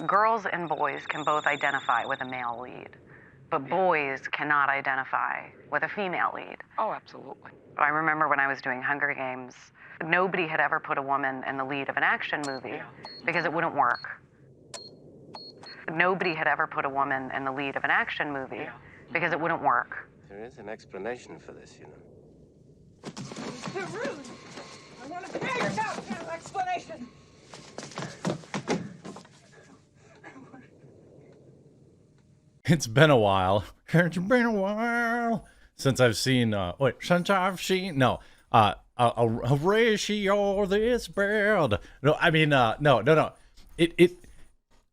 Girls and boys can both identify with a male lead, but boys cannot identify with a female lead. Oh, absolutely. I remember when I was doing Hunger Games, nobody had ever put a woman in the lead of an action movie because it wouldn't work. Nobody had ever put a woman in the lead of an action movie because it wouldn't work. There is an explanation for this, you know. It's too rude. I want to hear your no explanation. It's been a while. It's been a while since I've seen. A ratio this bad. No, I mean, no. It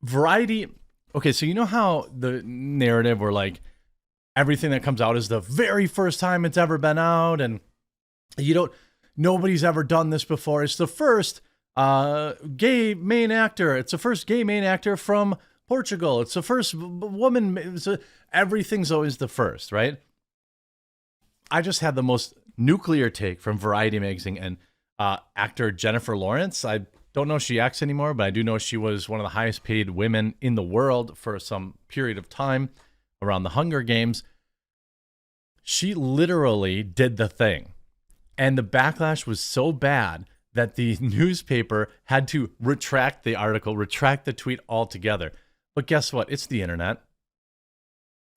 Variety. Okay, so you know how the narrative where like everything that comes out is the very first time it's ever been out, and nobody's ever done this before. It's the first gay main actor. It's the first gay main actor from Portugal. It's the first woman. Everything's always the first, right? I just had the most nuclear take from Variety magazine and actor Jennifer Lawrence. I don't know if she acts anymore, but I do know she was one of the highest paid women in the world for some period of time around the Hunger Games. She literally did the thing. And the backlash was so bad that the newspaper had to retract the article, retract the tweet altogether. But guess what? It's the internet.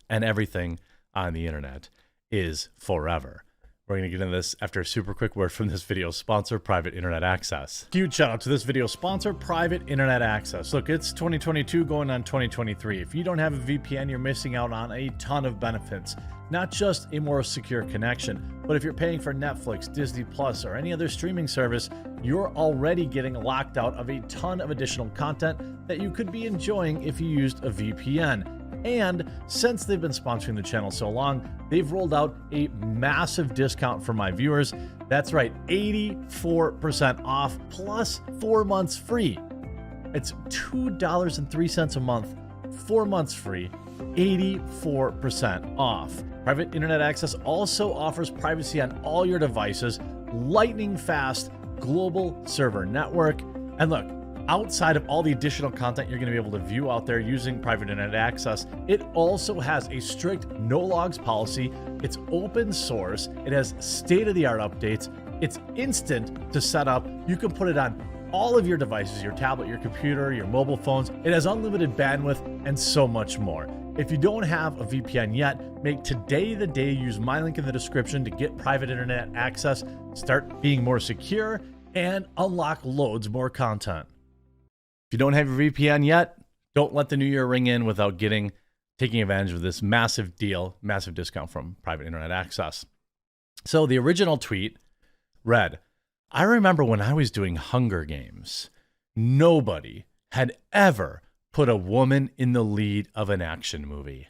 And everything on the internet is forever. We're going to get into this after a super quick word from this video sponsor, Private Internet Access. Huge shout out to this video sponsor, Private Internet Access. Look, it's 2022 going on 2023. If you don't have a VPN, you're missing out on a ton of benefits. Not just a more secure connection, but if you're paying for Netflix, Disney Plus, or any other streaming service, you're already getting locked out of a ton of additional content that you could be enjoying if you used a VPN. And since they've been sponsoring the channel so long, they've rolled out a massive discount for my viewers. That's right, 84% off plus 4 months free. It's $2.03 a month, 4 months free, 84% off. Private Internet Access also offers privacy on all your devices, lightning fast global server network. And look, outside of all the additional content you're going to be able to view out there using Private Internet Access, it also has a strict no logs policy. It's open source. It has state-of-the-art updates. It's instant to set up. You can put it on all of your devices, your tablet, your computer, your mobile phones. It has unlimited bandwidth and so much more. If you don't have a VPN yet, make today the day. Use my link in the description to get Private Internet Access, start being more secure, and unlock loads more content. If you don't have your VPN yet, don't let the new year ring in without taking advantage of this massive deal, massive discount from Private Internet Access. So the original tweet read, I remember when I was doing Hunger Games, nobody had ever put a woman in the lead of an action movie.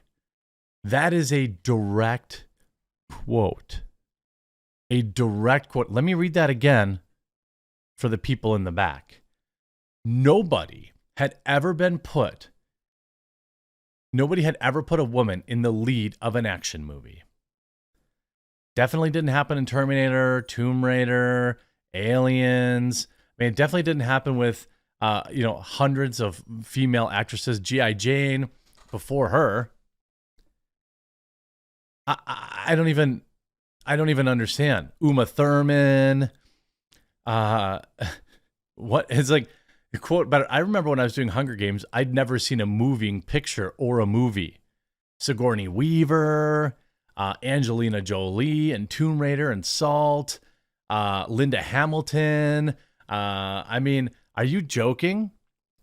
That is a direct quote. A direct quote. Let me read that again for the people in the back. Nobody had ever put a woman in the lead of an action movie. Definitely didn't happen in Terminator, Tomb Raider, Aliens. I mean, it definitely didn't happen with, hundreds of female actresses. G.I. Jane before her. I don't even understand. Uma Thurman. What is like a quote? But I remember when I was doing Hunger Games, I'd never seen a moving picture or a movie. Sigourney Weaver, Angelina Jolie, and Tomb Raider and Salt. Linda Hamilton. I mean, are you joking?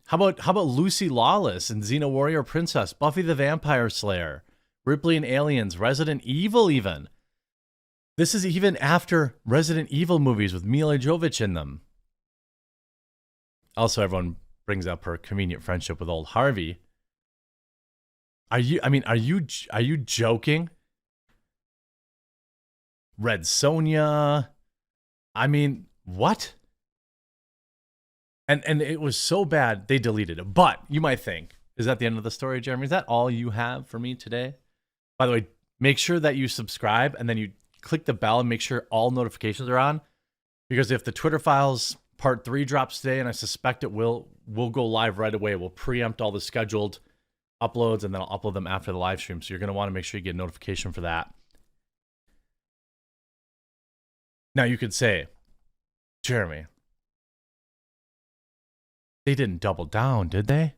How about Lucy Lawless and Xena Warrior Princess, Buffy the Vampire Slayer, Ripley and Aliens, Resident Evil even. This is even after Resident Evil movies with Mila Jovovich in them. Also, everyone brings up her convenient friendship with old Harvey. Are you joking? Red Sonja. I mean, what? And it was so bad they deleted it. But you might think, is that the end of the story, Jeremy? Is that all you have for me today? By the way, make sure that you subscribe and then you click the bell and make sure all notifications are on. Because if the Twitter files Part 3 drops today, and I suspect it will go live right away. We'll preempt all the scheduled uploads, and then I'll upload them after the live stream. So you're going to want to make sure you get a notification for that. Now you could say, Jeremy, they didn't double down, did they?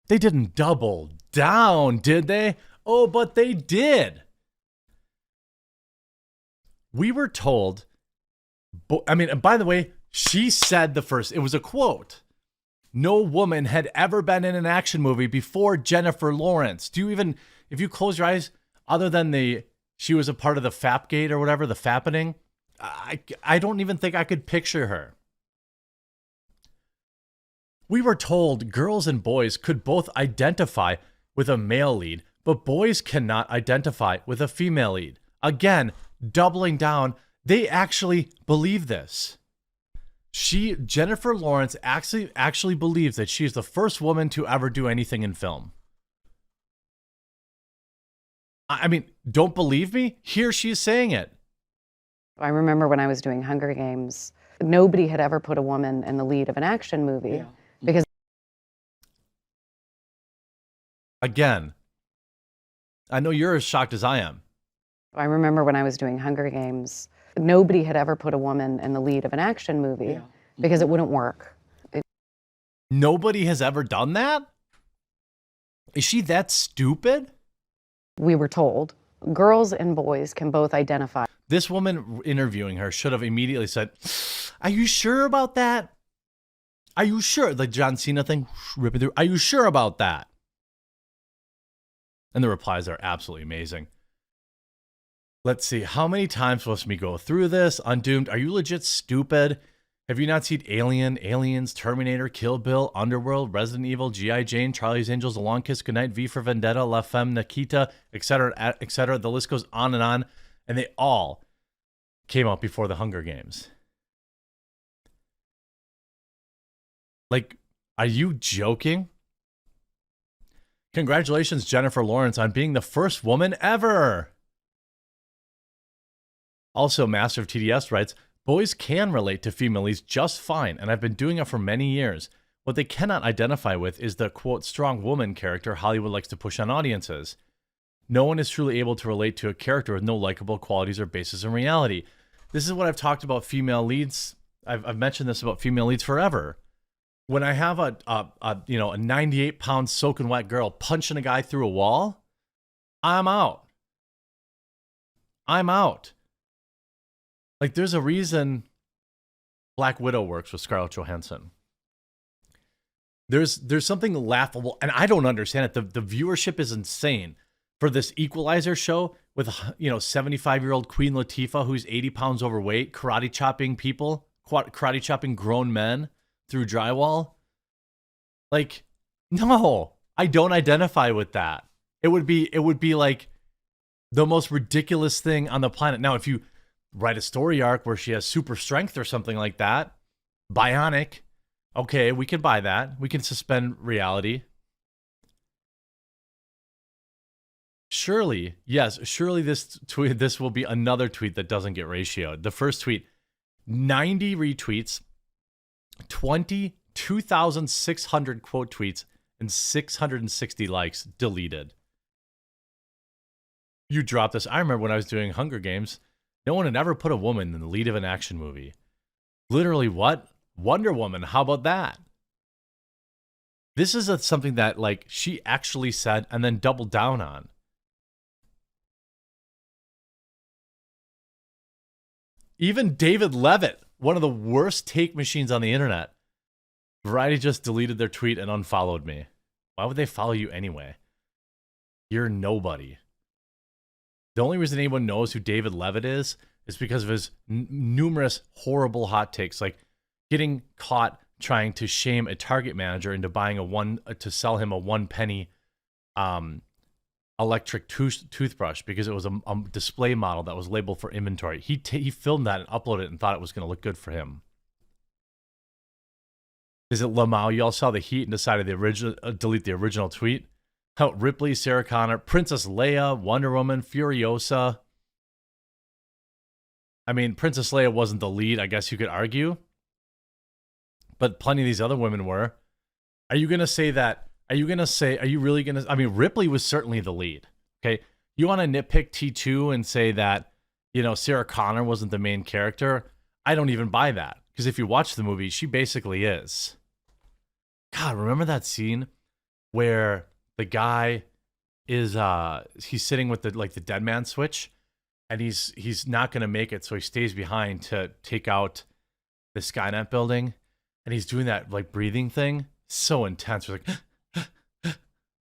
They didn't double down, did they? Oh, but they did. We were told, I mean, and by the way, she said it was a quote. No woman had ever been in an action movie before Jennifer Lawrence. If you close your eyes, other than she was a part of the Fapgate or whatever, the Fappening, I don't even think I could picture her. We were told girls and boys could both identify with a male lead, but boys cannot identify with a female lead. Again, doubling down, they actually believe this. Jennifer Lawrence actually believes that she is the first woman to ever do anything in film. I mean, don't believe me? Here she is saying it. I remember when I was doing Hunger Games, nobody had ever put a woman in the lead of an action movie because... Again, I know you're as shocked as I am. I remember when I was doing Hunger Games, nobody had ever put a woman in the lead of an action movie because it wouldn't work. Nobody has ever done that? Is she that stupid? We were told girls and boys can both identify. This woman interviewing her should have immediately said, are you sure about that? Are you sure? The John Cena thing, ripping through. Are you sure about that? And the replies are absolutely amazing. Let's see. How many times must we go through this? Undoomed. Are you legit stupid? Have you not seen Alien, Aliens, Terminator, Kill Bill, Underworld, Resident Evil, G.I. Jane, Charlie's Angels, A Long Kiss Goodnight, V for Vendetta, La Femme Nikita, etc., etc.? The list goes on. And they all came out before the Hunger Games. Like, are you joking? Congratulations, Jennifer Lawrence, on being the first woman ever. Also, Master of TDS writes, boys can relate to female leads just fine, and I've been doing it for many years. What they cannot identify with is the, quote, strong woman character Hollywood likes to push on audiences. No one is truly able to relate to a character with no likable qualities or basis in reality. This is what I've talked about female leads. I've mentioned this about female leads forever. When I have a 98-pound soaking wet girl punching a guy through a wall, I'm out. I'm out. Like, there's a reason Black Widow works with Scarlett Johansson. There's something laughable, and I don't understand it. The viewership is insane for this Equalizer show with 75-year-old Queen Latifah who's 80 pounds overweight, karate chopping grown men through drywall. Like, no, I don't identify with that. It would be like the most ridiculous thing on the planet. Now, if you write a story arc where she has super strength or something like that, bionic, okay, we can buy that. We can suspend reality. Surely, yes, surely this will be another tweet that doesn't get ratioed. The first tweet, 90 retweets, 22,600 quote tweets, and 660 likes deleted. You dropped this. I remember when I was doing Hunger Games, no one had ever put a woman in the lead of an action movie. Literally, what? Wonder Woman, how about that? This is something that, like, she actually said and then doubled down on. Even David Levitt, one of the worst take machines on the internet, Variety just deleted their tweet and unfollowed me. Why would they follow you anyway? You're nobody. The only reason anyone knows who David Levitt is because of his numerous horrible hot takes, like getting caught trying to shame a Target manager into buying to sell him a 1 penny electric toothbrush because it was a display model that was labeled for inventory. He filmed that and uploaded it and thought it was going to look good for him. Is it Lamau? Y'all saw the heat and decided delete the original tweet. How Ripley, Sarah Connor, Princess Leia, Wonder Woman, Furiosa. I mean, Princess Leia wasn't the lead, I guess you could argue. but plenty of these other women were. Are you going to say that? Are you really going to? I mean, Ripley was certainly the lead. Okay. You want to nitpick T2 and say that, you know, Sarah Connor wasn't the main character? I don't even buy that. Because if you watch the movie, she basically is. God, remember that scene where the guy is he's sitting with the dead man switch, and he's not gonna make it, so he stays behind to take out the Skynet building, and he's doing that like breathing thing, so intense. He's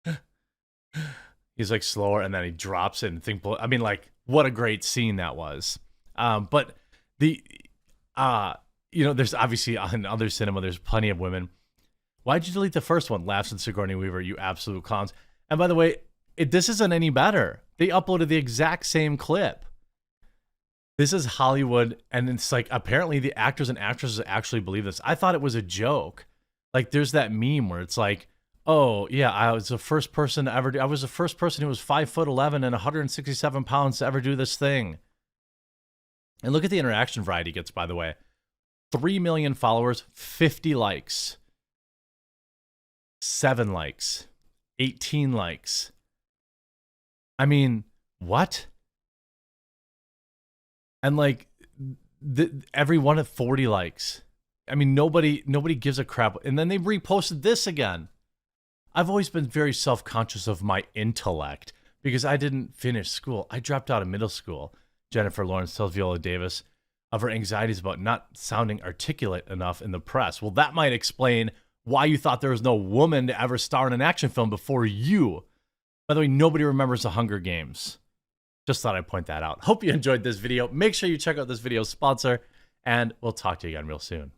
like he's like slower, and then he drops it and I mean, like, what a great scene that was. But the you know, there's obviously in other cinema, there's plenty of women. Why'd you delete the first one? Laughs and Sigourney Weaver, you absolute clowns. And by the way, this isn't any better. They uploaded the exact same clip. This is Hollywood, and it's like, apparently the actors and actresses actually believe this. I thought it was a joke. Like, there's that meme where it's like, oh yeah, I was the first person to ever do. I was the first person who was 5'11" and 167 pounds to ever do this thing. And look at the interaction Variety gets, by the way. 3 million followers, 50 likes. 7 likes, 18 likes. I mean, what? And like every one at 40 likes. I mean, nobody gives a crap. And then they reposted this again. I've always been very self-conscious of my intellect because I didn't finish school. I dropped out of middle school. Jennifer Lawrence tells Viola Davis of her anxieties about not sounding articulate enough in the press. Well, that might explain why you thought there was no woman to ever star in an action film before you. By the way, nobody remembers the Hunger Games. Just thought I'd point that out. Hope you enjoyed this video. Make sure you check out this video's sponsor, and we'll talk to you again real soon.